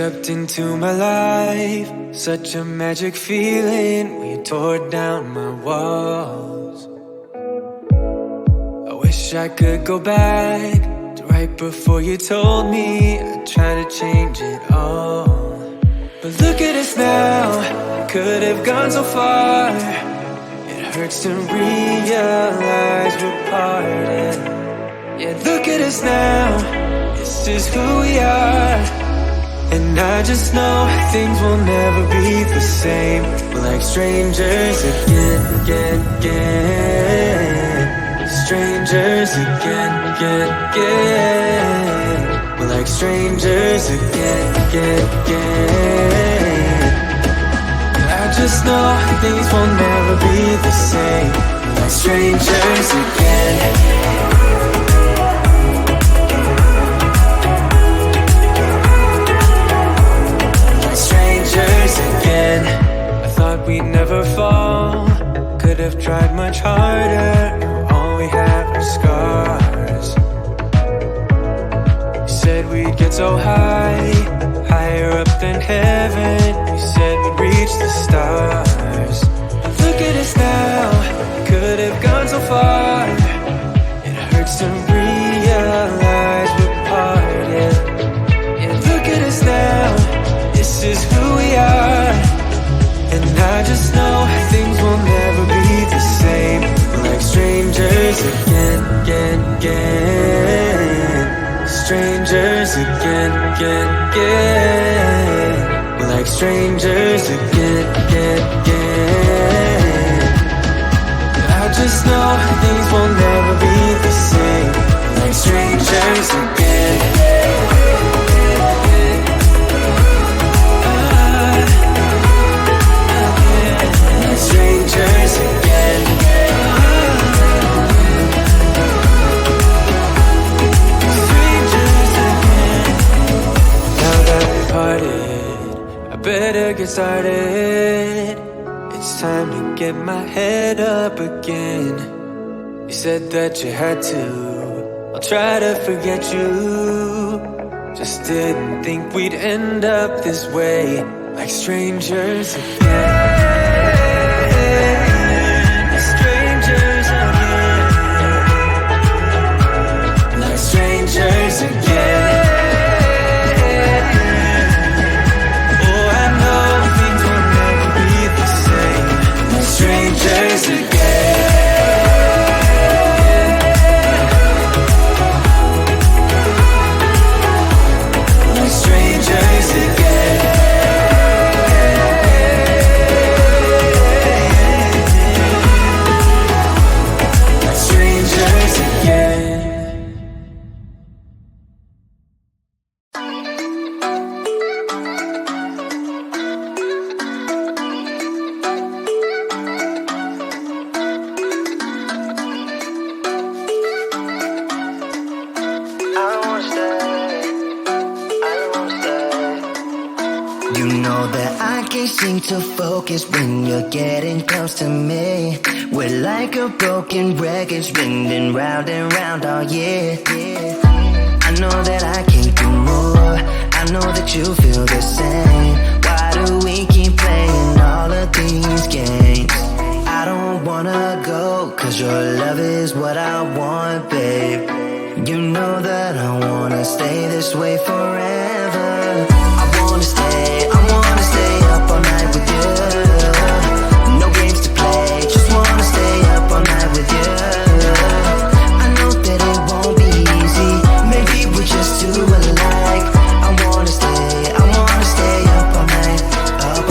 stepped into my life, such a magic feeling when you tore down my walls. I wish I could go back to right before you told me I'd try to change it all. But look at us now, I could have gone so far. It hurts to realize we're parted. Yeah, look at us now, this is who we are. And I just know things will never be the same. We're like strangers again. Strangers again. We're like strangers again. I just know things will never be the same. We're like strangers again. Again, I thought we'd never fall. Could have tried much harder. Now all we have are scars. You said we'd get so high, higher up than heaven. You said we'd reach the stars. But look at us now, could have gone so far. It hurts to realize we're parted. Yeah, look at us now, this is who we are. And I just know things will never be the same. We're like strangers again. Strangers again. We're like strangers again. I just know things will never be the same. We're like strangers again. Strangers again. Strangers again. Now that we parted, I better get started. It's time to get my head up again. You said that you had to, I'll try to forget you. Just didn't think we'd end up this way, like strangers again. Strangers again. Oh, I know things will never be the same. Like strangers again. Like strangers again. Like strangers again. Seem to focus when you're getting close to me. We're like a broken record spinning round and round all year. I know that I can't do more. I know that you feel the same. Why do we keep playing all of these games? I don't wanna go, cause your love is what I want, babe. You know that I wanna stay this way forever. I wanna stay up all night with you. No games to play, just wanna stay up all night with you. I know that it won't be easy, maybe we're just too alike. I wanna stay up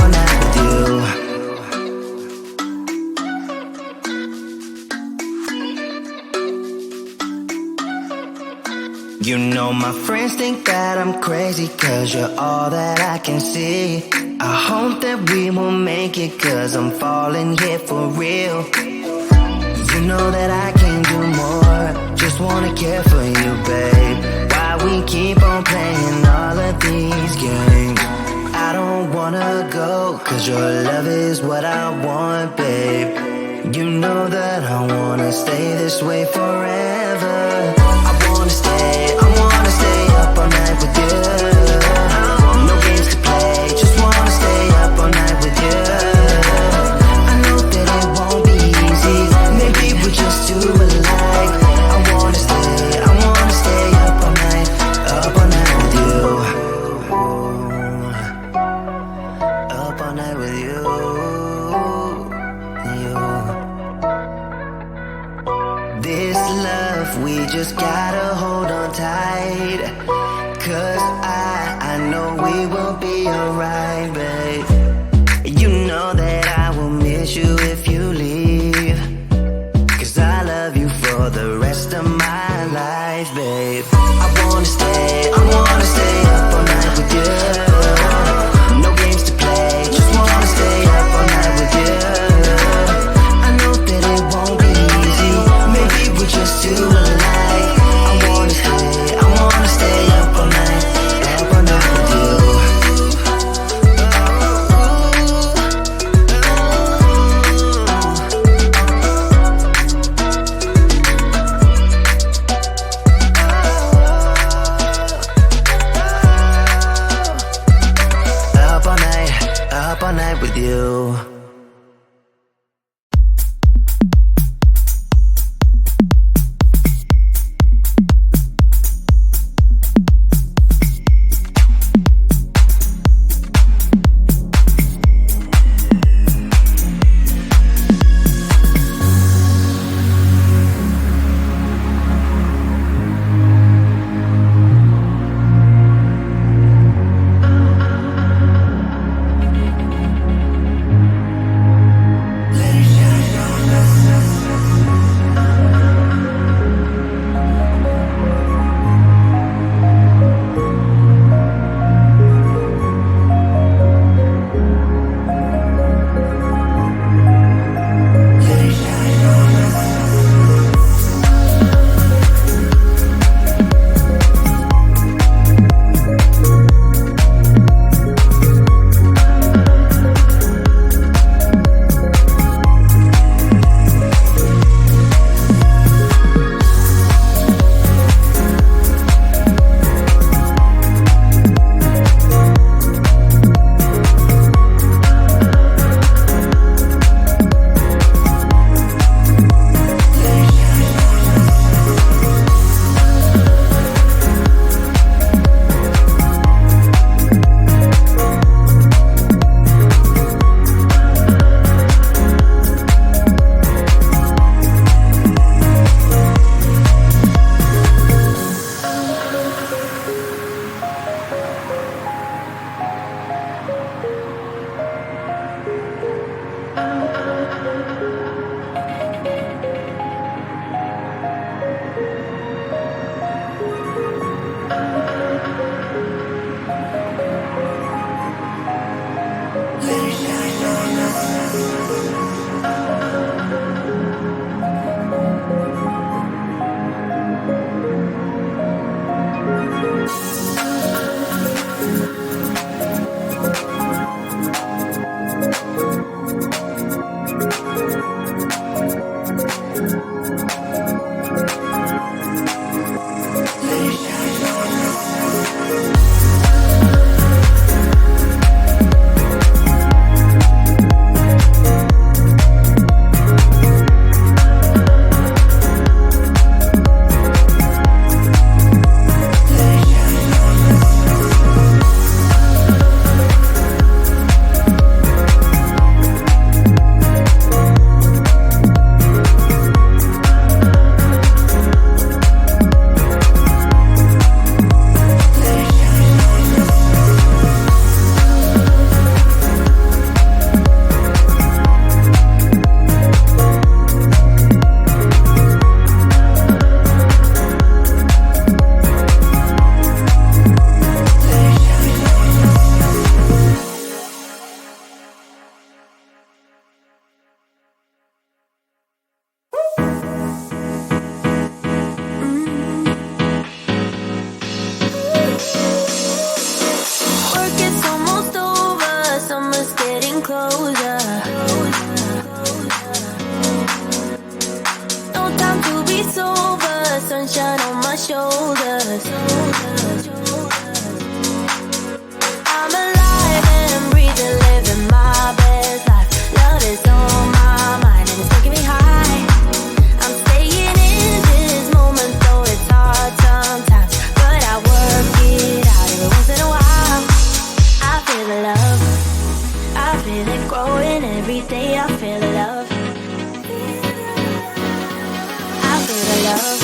all night with you. You know my friends think that I'm crazy, cause you're all that I can see. I hope that we will make it, cause I'm falling here for real. You know that I can't do more, just wanna care for you, babe. Why we keep on playing all of these games? I don't wanna go, cause your love is what I want, babe. You know that I wanna stay this way forever. I wanna stay up all night with you. No games to just gotta hold on tight. 'Cause I know we will be alright, babe. You know that I will miss you if you leave. 'Cause I love you for the rest of my life, babe. I wanna stay up all night with you. No games to play, just wanna stay up all night with you. I know that it won't be easy, maybe we're just too alike. I wanna stay up all night with you. Up all night with you. sunshine on my shoulders. I'm alive and I'm breathing, living my best life. Love is on my mind and it's taking me high. I'm staying in this moment, though it's hard sometimes, but I work it out every once in a while. I feel the love, I feel it growing every day. I feel the love, I feel the love,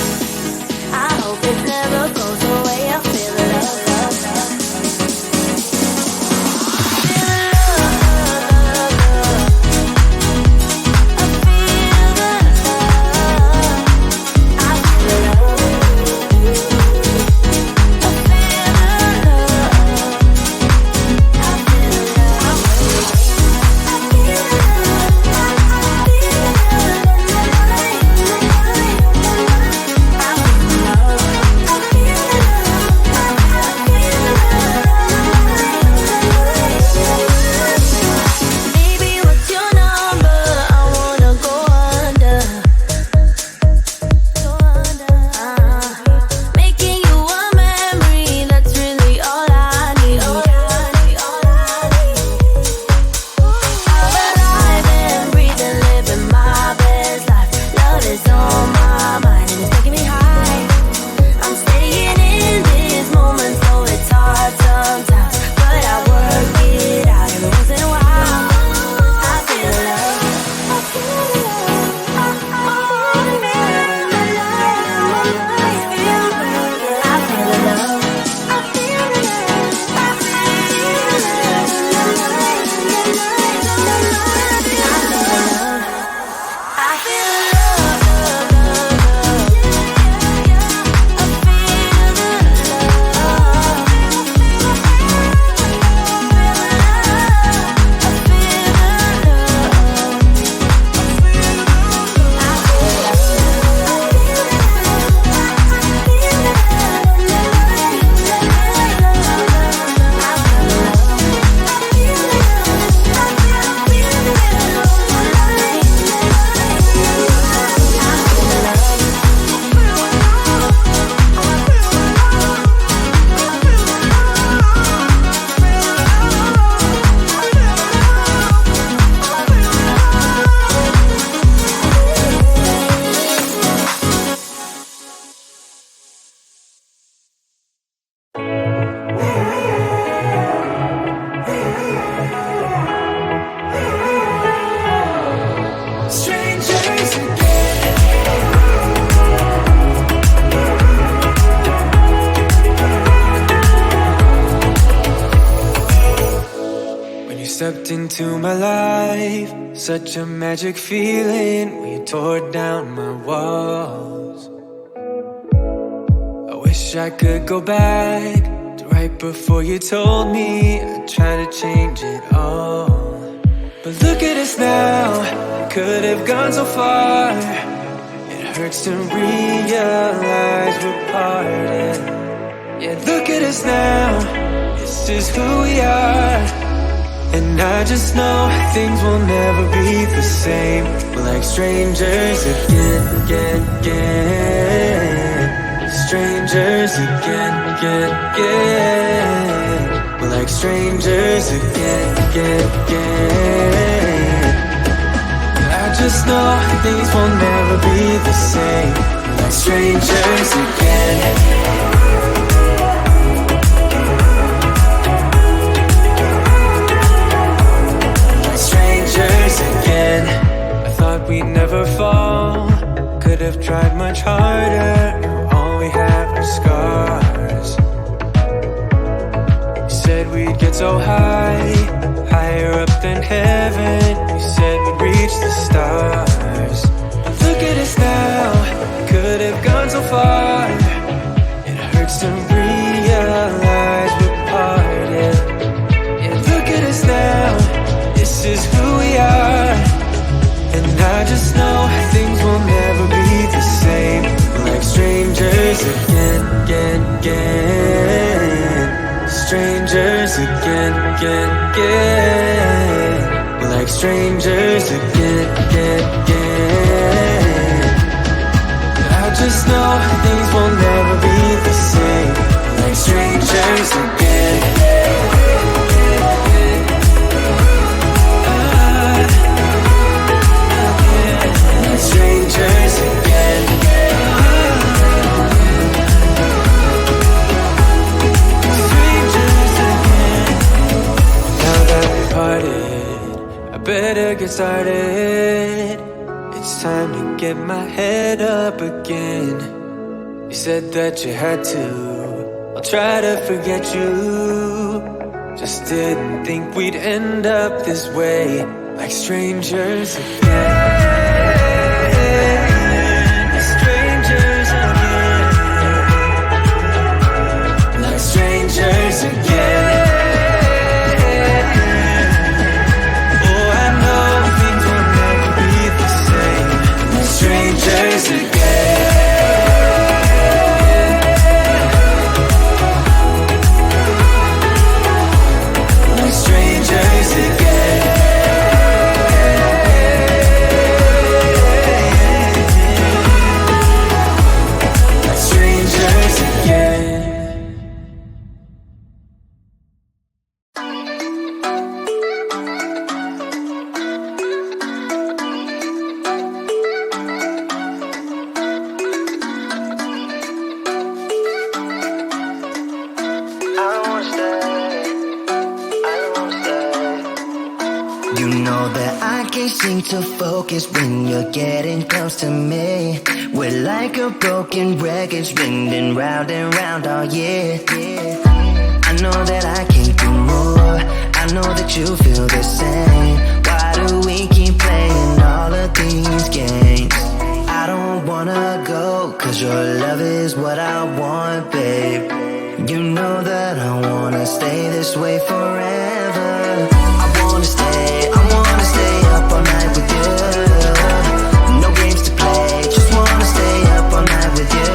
stepped into my life, such a magic feeling when you tore down my walls. I wish I could go back to right before you told me I'd try to change it all. But look at us now, could have gone so far. It hurts to realize we're parted. Yeah, look at us now, this is who we are. And I just know things will never be the same. We're like strangers again. Strangers again. We're like strangers again. I just know things will never be the same. We're like strangers again. Again, I thought we'd never fall. Could have tried much harder. Now all we have are scars. You said we'd get so high, higher up than heaven. You said we'd reach the stars. But look at us now, could have gone so far. It hurts to realize we're parted. Yeah, look at us now, this is who we are. And I just know things will never be the same. We're like strangers again. Strangers again. We're like strangers again. I just know things will never be the same. We're like strangers again. Strangers again. Strangers again. Now that we parted, I better get started. It's time to get my head up again. You said that you had to, I'll try to forget you. Just didn't think we'd end up this way, like strangers again. Strangers again. Oh, I know things will never be the same. Like strangers again. Like strangers again. Like strangers again. You know that I can't seem to focus when you're getting close to me. We're like a broken record spinning round and round all year. I know that I can't do more. I know that you feel the same. Why do we keep playing all of these games? I don't wanna go, cause your love is what I want, babe. You know that I wanna stay this way forever. I wanna stay up all night with you. No games to play, just wanna stay up all night with you.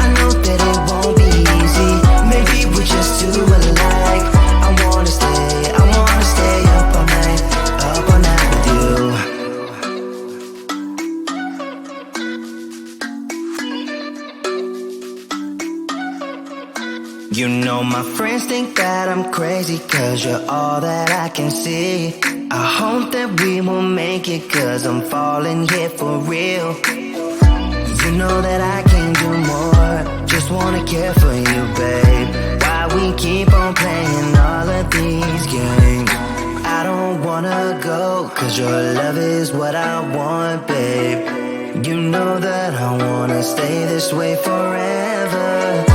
I know that it won't be easy, maybe we're just too alike. I wanna stay up all night with you. You know my friends think that I'm crazy, cause you're all that I can see. I hope that we will make it, cause I'm falling here for real. You know that I can't do more, just wanna care for you, babe. Why we keep on playing all of these games? I don't wanna go, cause your love is what I want, babe. You know that I wanna stay this way forever.